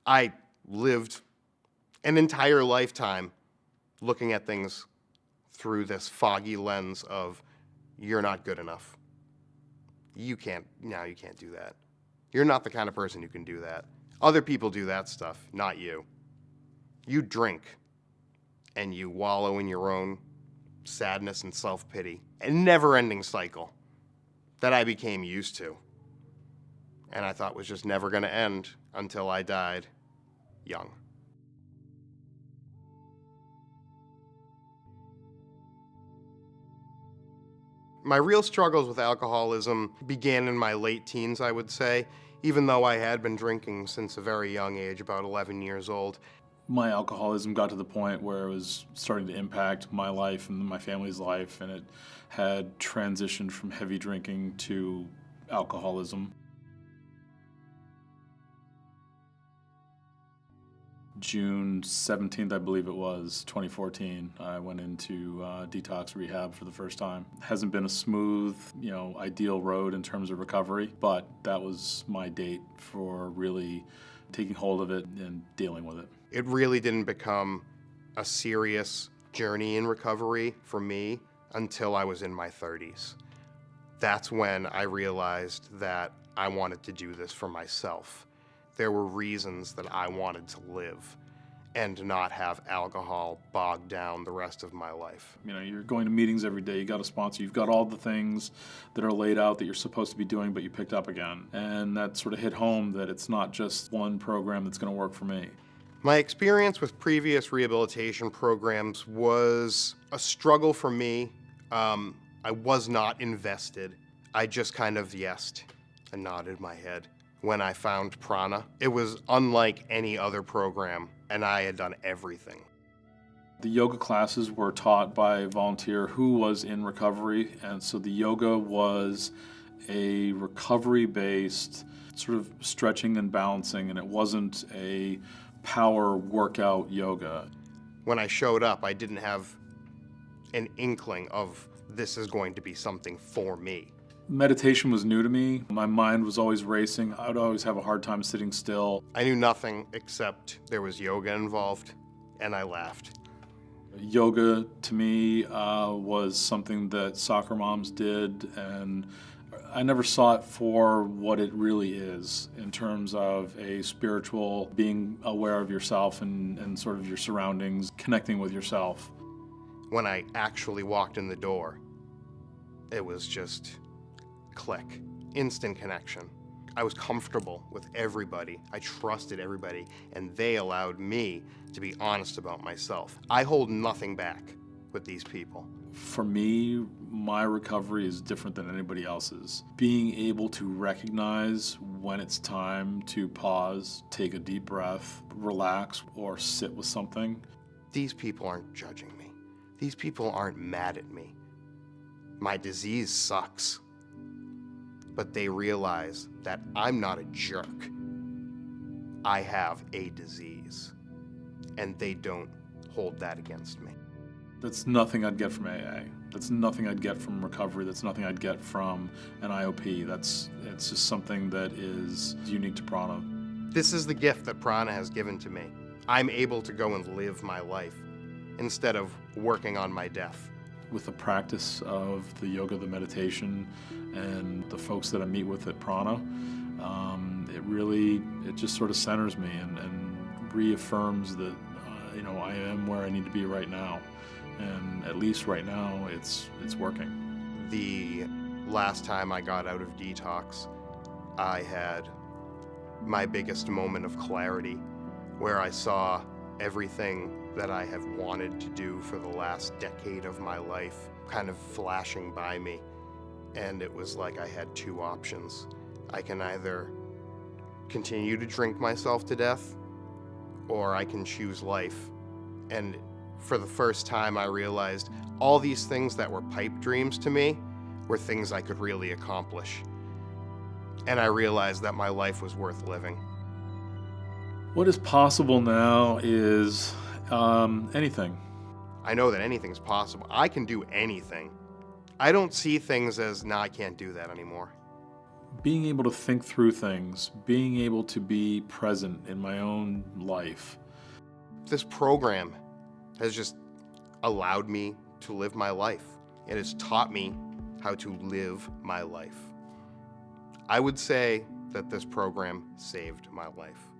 I lived an entire lifetime looking at things through this foggy lens of, you're not good enough. You can't do that. You're not the kind of person who can do that. Other people do that stuff, not you. You drink, and you wallow in your own sadness and self-pity. A never-ending cycle that I became used to, and I thought was just never going to end until I died young. My real struggles with alcoholism began in my late teens, I would say, even though I had been drinking since a very young age, about 11 years old. My alcoholism got to the point where it was starting to impact my life and my family's life, and it had transitioned from heavy drinking to alcoholism. June 17th, I believe it was, 2014, I went into detox rehab for the first time. Hasn't been a smooth, ideal road in terms of recovery, but that was my date for really taking hold of it and dealing with it. It really didn't become a serious journey in recovery for me until I was in my 30s. That's when I realized that I wanted to do this for myself. There were reasons that I wanted to live and not have alcohol bog down the rest of my life. You're going to meetings every day, you got a sponsor, you've got all the things that are laid out that you're supposed to be doing, but you picked up again. And that sort of hit home that it's not just one program that's going to work for me. My experience with previous rehabilitation programs was a struggle for me. I was not invested. I just kind of yesed and nodded my head when I found Prana. It was unlike any other program, and I had done everything. The yoga classes were taught by a volunteer who was in recovery, and so the yoga was a recovery-based sort of stretching and balancing, and it wasn't a power workout yoga. When I showed up, I didn't have an inkling of this is going to be something for me. Meditation was new to me. My mind was always racing. I would always have a hard time sitting still. I knew nothing except there was yoga involved, and I laughed. Yoga, to me, was something that soccer moms did, and I never saw it for what it really is in terms of a spiritual, being aware of yourself and sort of your surroundings, connecting with yourself. When I actually walked in the door, it was just click, instant connection. I was comfortable with everybody. I trusted everybody, and they allowed me to be honest about myself. I hold nothing back with these people. For me, my recovery is different than anybody else's. Being able to recognize when it's time to pause, take a deep breath, relax, or sit with something. These people aren't judging me. These people aren't mad at me. My disease sucks. But they realize that I'm not a jerk. I have a disease, and they don't hold that against me. That's nothing I'd get from AA. That's nothing I'd get from recovery. That's nothing I'd get from an IOP. It's just something that is unique to Prana. This is the gift that Prana has given to me. I'm able to go and live my life instead of working on my death. With the practice of the yoga, the meditation, and the folks that I meet with at Prana, it just sort of centers me and reaffirms that I am where I need to be right now, and at least right now it's working. The last time I got out of detox, I had my biggest moment of clarity, where I saw everything that I have wanted to do for the last decade of my life kind of flashing by me. And it was like I had two options. I can either continue to drink myself to death, or I can choose life. And for the first time, I realized all these things that were pipe dreams to me were things I could really accomplish. And I realized that my life was worth living. What is possible now is anything. I know that anything's possible. I can do anything. I don't see things as, nah, I can't do that anymore. being able to think through things, being able to be present in my own life. This program has just allowed me to live my life. It has taught me how to live my life. I would say that this program saved my life.